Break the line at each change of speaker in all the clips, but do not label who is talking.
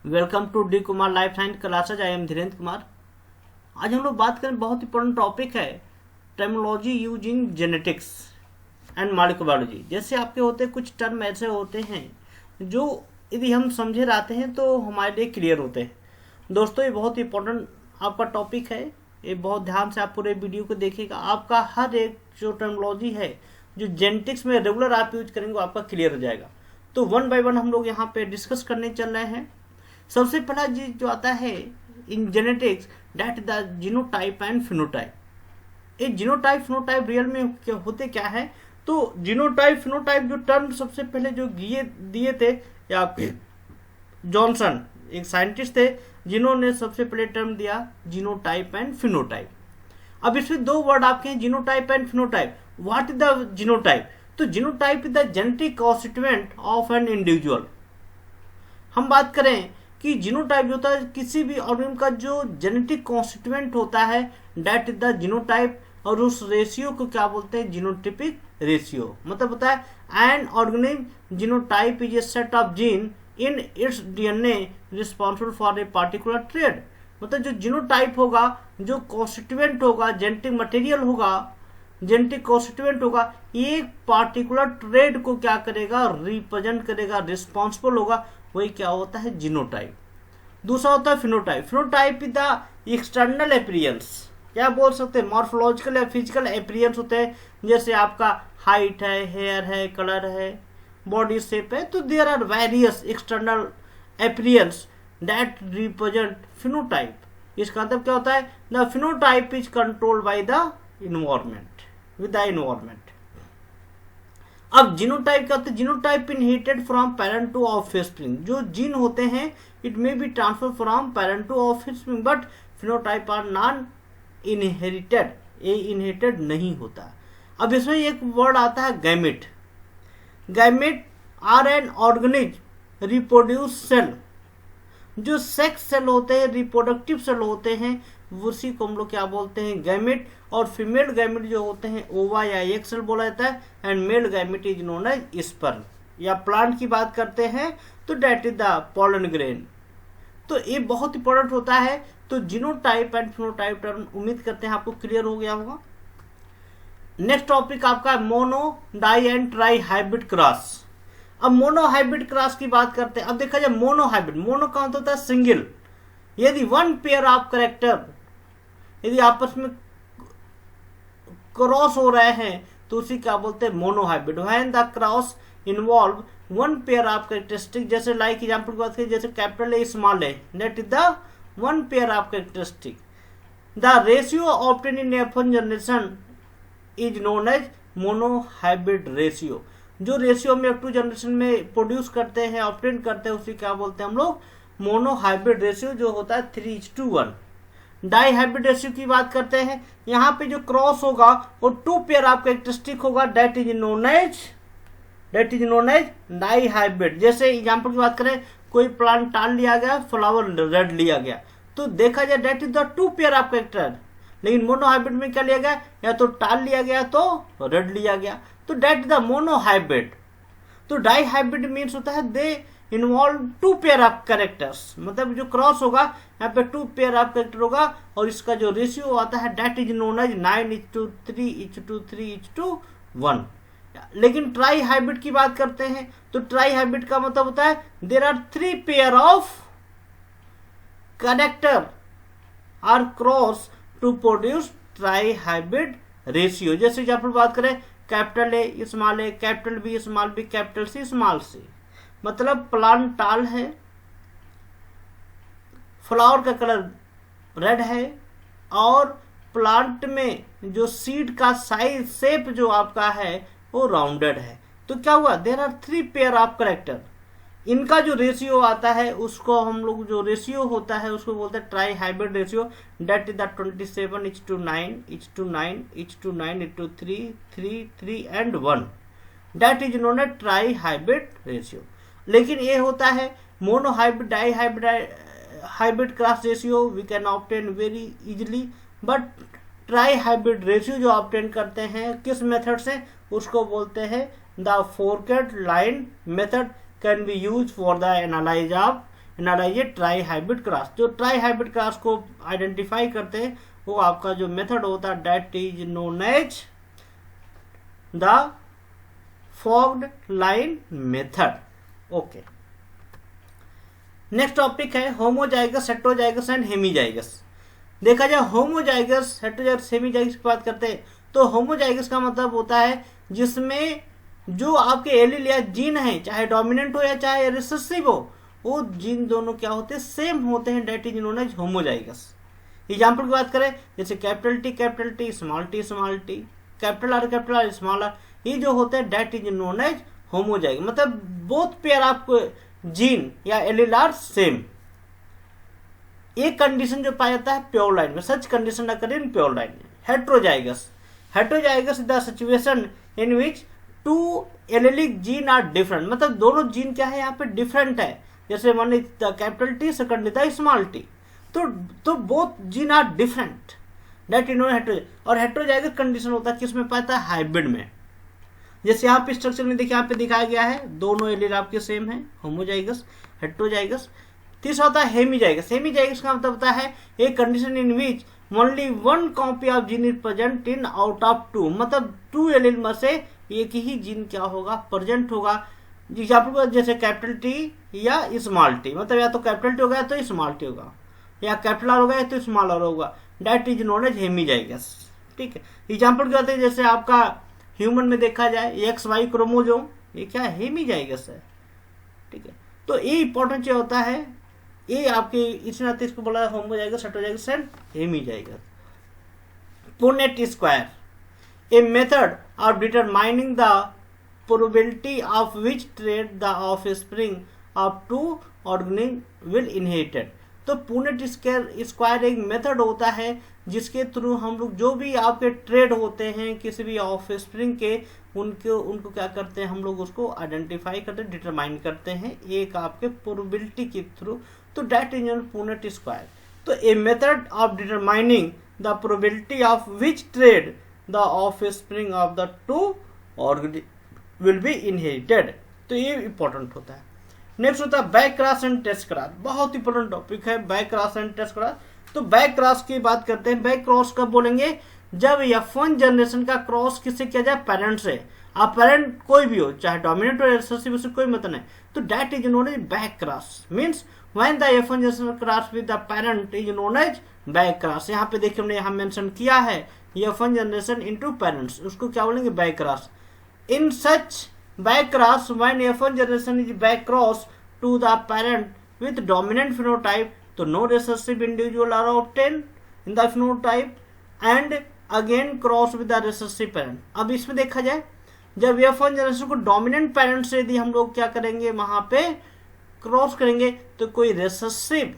Welcome to D Kumar life science classes. I am Dhirendra Kumar. आज हम लोग बात करें बहुत इंपॉर्टेंट टॉपिक है terminology using genetics and molecular biology. जैसे आपके होते कुछ टर्म ऐसे होते हैं जो यदि हम समझे रहते हैं तो हमारे लिए क्लियर होते हैं। दोस्तों ये बहुत इंपॉर्टेंट आपका टॉपिक है, ये बहुत ध्यान से आप पूरे वीडियो को देखिएगा। आपका हर एक जो टर्मिनोलॉजी है जो जेनेटिक्स में रेगुलर आप यूज करेंगे वो आपका क्लियर हो जाएगा। तो वन बाय वन हम लोग यहाँ पे डिस्कस करने चल रहे हैं। सबसे पहला चीज जो आता है in genetics that the genotype and phenotype. ये जीनोटाइप फिनोटाइप रियल में होते क्या है? तो जीनोटाइप फिनोटाइप जो टर्म सबसे पहले जो दिए थे या आपके जॉनसन एक साइंटिस्ट थे जिन्होंने सबसे पहले टर्म दिया जीनोटाइप एंड फिनोटाइप। अब इसमें दो वर्ड आपके हैं, genotype and phenotype. What is the genotype? तो genotype is the genetic constituent of an individual. हम बात करें कि जीनोटाइप जो होता है किसी भी ऑर्गेनिज्म का जो जेनेटिक कॉन्स्टिट्यूएंट होता है दैट इज द जीनोटाइप, और उस रेशियो को क्या बोलते हैं? Genotypic ratio. मतलब होता है an organism genotype is a set of gene in its DNA responsible for a particular trade. मतलब जो जीनोटाइप होगा, जो कॉन्स्टिट्यूएंट होगा, जेनेटिक मटेरियल होगा, जेनेटिक कॉन्स्टिट्यूएंट होगा, एक पार्टिकुलर ट्रेड को क्या करेगा? रिप्रेजेंट करेगा, रिस्पॉन्सिबल होगा। वही क्या होता है? जीनोटाइप। दूसरा होता है phenotype. Phenotype is the external appearance, क्या बोल सकते हैं? मॉर्फोलॉजिकल या फिजिकल अपीयरेंस होते हैं। जैसे आपका हाइट है, हेयर है, कलर है, बॉडी शेप है। तो there are various external appearance that represent phenotype. इसका मतलब क्या होता है? The phenotype is controlled by the environment, with the environment. अब जीनोटाइप क्या होता है? Genotype inherited from parent to offspring. जो जीन होते हैं it may be transfer from parent to offspring, but phenotype are non inherited. ये inherited नहीं होता। अब इसमें एक वर्ड आता है gamete. Gamete are an organism reproduce cell. जो सेक्स सेल होते हैं, रिप्रोडक्टिव सेल होते हैं, उसी को हम लोग क्या बोलते हैं? गैमेट। और फीमेल गैमेट जो होते हैं ओवा या एक सेल बोला जाता है, and male gamete is known as sperm. या प्लांट की बात करते हैं तो that is the pollen grain. तो ये बहुत इंपॉर्टेंट होता है। तो जीनोटाइप एंड फिनोटाइप टर्म उम्मीद करते हैं आपको क्लियर हो गया होगा। नेक्स्ट टॉपिक आपका mono, di and tri hybrid cross. अब मोनो हाइब्रिड क्रॉस की बात करते हैं। अब देखा जाए मोनो हाइब्रिड, मोनो का होता है सिंगल। यदि वन पेयर ऑफ कैरेक्टर यदि आपस में क्रॉस हो रहे हैं तो उसी क्या बोलते हैं? Mono hybrid. When the cross involve one pair of characteristic, जैसे लाइक एग्जांपल की बात करें जैसे capital A small A, that is the one pair of characteristic. The ratio obtain in F1 generation is known as mono hybrid ratio. जो ratio में F2 generation में produce करते हैं, ऑब्टेन करते हैं, उसी क्या बोलते हैं हम लोग? मोनो हाइब्रिड रेशियो, जो होता है 3:1। डाई हाइब्रिड रेशियो की बात करते हैं। यहाँ पे जो क्रॉस होगा वो टू पेयर ऑफ कैरेक्टरिस्टिक होगा, that is known as di hybrid. जैसे एग्जांपल की बात करें, कोई प्लांट टाल लिया गया, फ्लावर रेड लिया गया, तो देखा जाए that is the two pair of character. लेकिन मोनो हाइब्रिड में क्या लिया गया? या तो टाल लिया गया तो रेड लिया गया, तो that is the mono hybrid. तो डाई हाइब्रिड मीन्स होता है they involve two pair of characters. मतलब जो क्रॉस होगा यहाँ पे टू पेयर ऑफ कैरेक्टर होगा, और इसका जो रेशियो आता है दैट इज नोन एज 9:3:3:1। लेकिन ट्राई हाइब्रिड की बात करते हैं तो ट्राई हाइब्रिड का मतलब होता है there are 3 pair of character are cross to produce tri hybrid ratio. जैसे एग्जाम्पल बात करें, capital A small A, capital B small B, capital C small C. मतलब प्लांट टाल है, फ्लावर का कलर रेड है, और प्लांट में जो सीड का साइज शेप जो आपका है वो राउंडेड है। तो क्या हुआ? There are 3 pair of character. इनका जो रेशियो आता है उसको हम लोग, जो रेशियो होता है उसको बोलते हैं tri hybrid ratio, that is the 27:9:9:3:3 and 1। That is known as tri hybrid ratio. लेकिन ये होता है mono hybrid, di hybrid cross ratio we can obtain very easily, but tri hybrid ratio जो ऑब्टेन करते हैं किस मेथड से? उसको बोलते हैं the forked line method, can be use for the analyze of analyze a tri hybrid cross. जो tri hybrid cross को आइडेंटिफाई करते हैं वो आपका जो मेथड होता है that is known as the forked line method. Okay, next topic है होमोजाइगस, हेटेरोजाइगस एंड हेमीजाइगस। देखा जाए होमोजाइगस, हेटेरोजाइगस, हेमीजाइगस की बात करते हैं तो होमोजाइगस का मतलब होता है जिसमें जो आपके एलील या जीन है, चाहे डोमिनेंट हो या चाहे रिसेसिव हो, वो जीन दोनों क्या होते हैं, सेम होते हैं, that is known as homozygous. Example की बात करें जैसे capital T, small T, capital R, small R, ये जो होते हैं that is known as homozygous. मतलब बोथ पेयर आपको जीन या एलील आर सेम। एक कंडीशन जो पाया जाता है प्योर लाइन में, such condition occur in pure line. Heterozygous, heterozygous is the situation in which two allelic gene are different. मतलब दोनों जीन क्या है यहाँ पे डिफरेंट है। जैसे one is the capital T, second is the small T, तो both gene are different, that is known heterozygous. और हेटेरोजाइगस कंडीशन होता है किसमें पाता है, हाइब्रिड में। जैसे यहाँ पे स्ट्रक्चर में देखिए यहाँ पे दिखाया गया है दोनों एलील आपके सेम है, होमोजाइगस, हेटेरोजाइगस। तीसरा होता है हेमीजाइगस। हेमीजाइगस का मतलब होता है एक condition in which only one copy of gene is present in out of two. मतलब टू एलील में से एक ही जीन क्या होगा, प्रेजेंट होगा। एग्जाम्पल जैसे कैपिटल टी या स्मॉल टी, मतलब या तो कैपिटल टी होगा तो स्मॉल टी होगा, या कैपिटल आर होगा तो स्मॉल आर होगा, that is known as hemizygous. ठीक है, एग्जाम्पल क्या होते हैं जैसे आपका ह्यूमन में देखा जाए XY क्रोमोजोम, ये क्या है, हेमीजाइगस है। ठीक है, तो ये इंपॉर्टेंट जो होता है ये आपके इस नाते इसको बोला homozygous, heterozygous and hemizygous. Punnett square, a method of determining the probability of which trait the offspring of two organism will inherited. तो पुनेट स्क्वायर एक मेथड होता है जिसके थ्रू हम लोग जो भी आपके ट्रेड होते हैं किसी भी ऑफस्प्रिंग के, उनको क्या करते हैं, हम लोग उसको आइडेंटिफाई करते हैं, डिटरमाइन करते हैं एक आपके प्रोबेबिलिटी के थ्रू। तो डेट इज पुनेट स्क्वायर। तो a method of determining the probability of which trait the offspring of the two organism will be inherited. तो ये इंपॉर्टेंट होता है। नेक्स्ट होता है back cross and test cross. बहुत इंपॉर्टेंट टॉपिक है back cross and test cross. तो back cross की बात करते हैं। बैक क्रॉस कब बोलेंगे, जब F1 जनरेशन का क्रॉस किससे किया जाए, पेरेंट से। आप पेरेंट कोई भी हो, चाहे डोमिनेंट हो रिसेसिव, उससे कोई मतलब नहीं। तो that is known as back cross. Means when the F1 generation cross with the parent is known as back cross. यहाँ पे देखिए हमने यहाँ मेंशन किया है F1 जनरेशन इनटू पेरेंट्स, उसको क्या बोलेंगे, back cross. In such back cross when F1 generation is back cross to the parent with dominant phenotype, तो no recessive individual are obtained in the phenotype and again cross with the recessive parent। अब इसमें देखा जाए जब F1 generation को dominant parent से यदि हम लोग क्या करेंगे, वहां पे क्रॉस करेंगे तो कोई रेसेसिव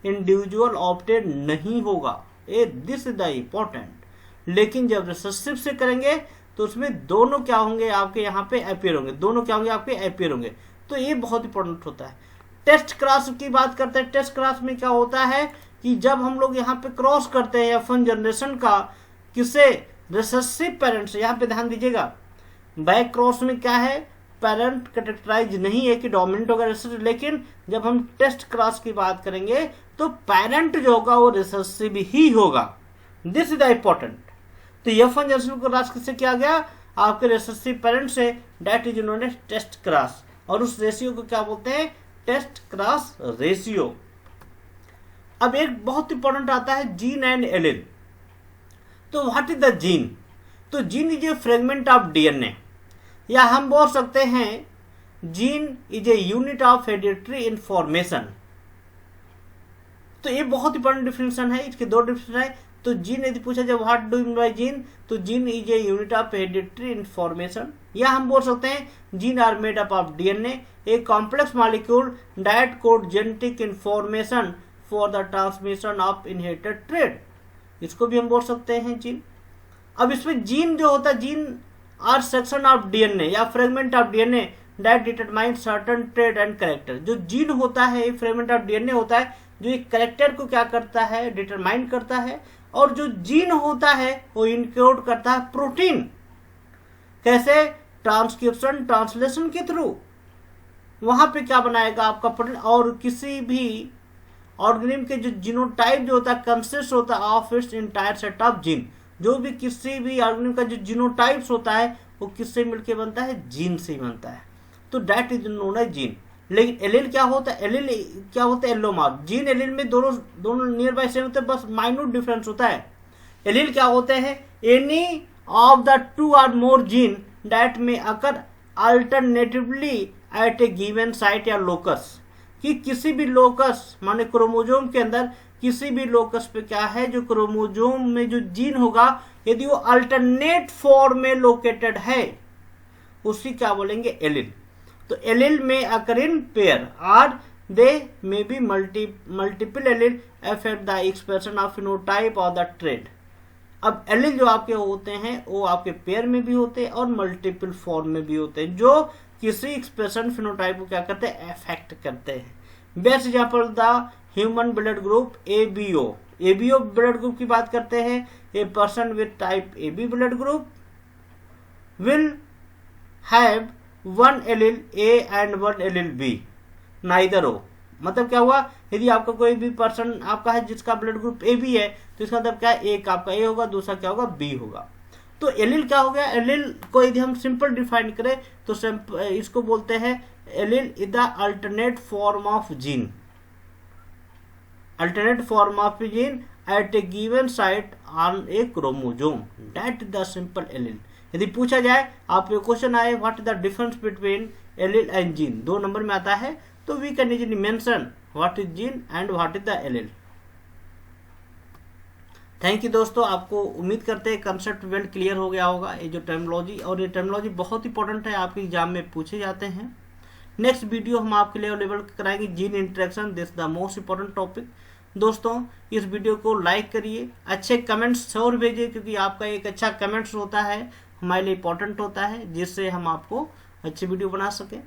इंडिविजुअल ऑब्टेन नहीं होगा। ए दिस इज द इम्पोर्टेंट। लेकिन जब रेसेसिव से करेंगे तो उसमें दोनों क्या होंगे, आपके यहाँ पे अपियर होंगे, दोनों क्या होंगे, आपके अपियर होंगे। तो ये बहुत इंपॉर्टेंट होता है। टेस्ट क्रॉस की बात करते हैं। टेस्ट क्रॉस में क्या होता है कि जब हम लोग यहाँ पे क्रॉस करते हैं F1 जनरेशन का किसे, रेसेसिव पेरेंट से। यहाँ पे ध्यान दीजिएगा बैक क्रॉस में क्या है, पेरेंट कैरेक्टराइज नहीं है कि डोमिनेंट होगा रेसेसिव, लेकिन जब हम टेस्ट क्रॉस की बात करेंगे तो पेरेंट जो होगा वो रेसेसिव ही होगा। This is the important. तो F1 जनरेशन को क्रॉस किससे किया गया, आपके रेसेसिव पेरेंट से, that is known as test cross. और उस रेशियो को क्या बोलते हैं, टेस्ट क्रॉस रेशियो। अब एक बहुत इंपॉर्टेंट आता है जीन एंड एलील। तो व्हाट इज द जीन, तो gene is A fragment of DNA, या हम बोल सकते हैं gene is a unit of hereditary information. तो ये बहुत इंपॉर्टेंट डिफिनेशन है, इसके दो डिफिनेशन है। तो जीन यदि पूछा जाए what do mean by gene, तो gene is a unit of hereditary information, या हम बोल सकते हैं gene are made up of DNA, a complex molecule that code genetic information for the transmission of inherited trait. इसको भी हम बोल सकते हैं जीन। अब इसमें जीन जो होता है, gene are section of DNA या fragment of DNA that determine certain trait and character. जो जीन होता है, फ्रेगमेंट ऑफ डीएनए होता है जो एक कैरेक्टर को क्या करता है, डिटरमाइन करता है। और जो जीन होता है वो इनकोड करता है प्रोटीन। कैसे, ट्रांसक्रिप्शन ट्रांसलेशन के थ्रू। वहां पे क्या बनाएगा आपका प्रोटीन। और किसी भी ऑर्गेनिज्म के जो जीनोटाइप जो होता है कंसिस्ट होता है of its entire set of gene. जो भी किसी भी ऑर्गेनिज्म का जो जीनोटाइप्स होता है वो किससे मिलके बनता है, जीन से ही बनता है। तो that is known as gene. लेकिन एलील क्या होता है, एलील क्या होता है, एलोमार्फ। जीन एलील में दोनों नियर बाय सेम होते हैं, बस माइन्यूट डिफरेंस होता है। एलील क्या होते हैं, any of the two or more gene that may occur alternatively at a given site या लोकस। कि किसी भी लोकस माने क्रोमोजोम के अंदर किसी भी लोकस पे क्या है, जो क्रोमोजोम में जो जीन होगा यदि वो अल्टरनेट फॉर्म में लोकेटेड है उसी क्या बोलेंगे, एलील। तो एलील में occur in pair are they may be multiple allele affect the expression of phenotype और द ट्रेट। अब एलील जो आपके होते हैं वो आपके पेयर में भी होते हैं और मल्टीपल फॉर्म में भी होते हैं, जो किसी एक्सप्रेशन फिनोटाइप को क्या करते हैं, अफेक्ट करते हैं। Best example the human blood group ABO. ABO blood group की बात करते हैं, a person with type AB blood group will have one allele A and one allele B, neither O. मतलब क्या हुआ, यदि आपका कोई भी पर्सन आपका है जिसका ब्लड ग्रुप ए बी है तो इसका मतलब क्या है, एक आपका ए होगा, दूसरा क्या होगा, बी होगा। तो एलील क्या हो गया, एलील को यदि हम सिंपल डिफाइन करें तो इसको बोलते हैं allele is the alternate form of gene, alternate form of gene at a given site on a chromosome, that is the simple allele. यदि पूछा जाए आपको क्वेश्चन आए what is the difference between allele and gene, 2 number में आता है, तो we can easily mention what is gene and what is the allele. Thank you दोस्तों, आपको उम्मीद करते हैं कंसेप्ट वेल क्लियर हो गया होगा। ये जो टर्मिनोलॉजी और ये टर्मिनोलॉजी बहुत इंपॉर्टेंट है, आपके एग्जाम में पूछे जाते हैं। नेक्स्ट वीडियो हम आपके लिए अवेलेबल कराएंगे gene interaction, this the most important topic. दोस्तों इस वीडियो को लाइक करिए, अच्छे कमेंट्स जरूर भेजिए, क्योंकि आपका एक अच्छा कमेंट्स होता है हमारे लिए इंपॉर्टेंट होता है, जिससे हम आपको अच्छी वीडियो बना सकें।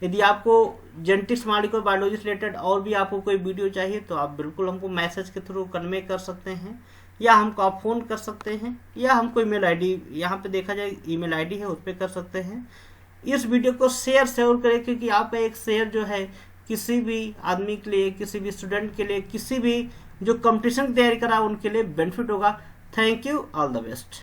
यदि आपको जेनेटिक्स मॉलिक्यूलर बायोलॉजी से रिलेटेड और भी आपको कोई वीडियो चाहिए तो आप बिल्कुल हमको मैसेज के थ्रू कन्वे कर सकते हैं, या हमको आप फ़ोन कर सकते हैं, या हमको ईमेल आईडी यहाँ पे देखा जाए ईमेल आईडी है उस पर कर सकते हैं। इस वीडियो को शेयर जरूर करें, क्योंकि आपका एक शेयर जो है किसी भी आदमी के लिए, किसी भी स्टूडेंट के लिए, किसी भी जो कंपटीशन की तैयारी करा उनके लिए बेनिफिट होगा। Thank you, all the best.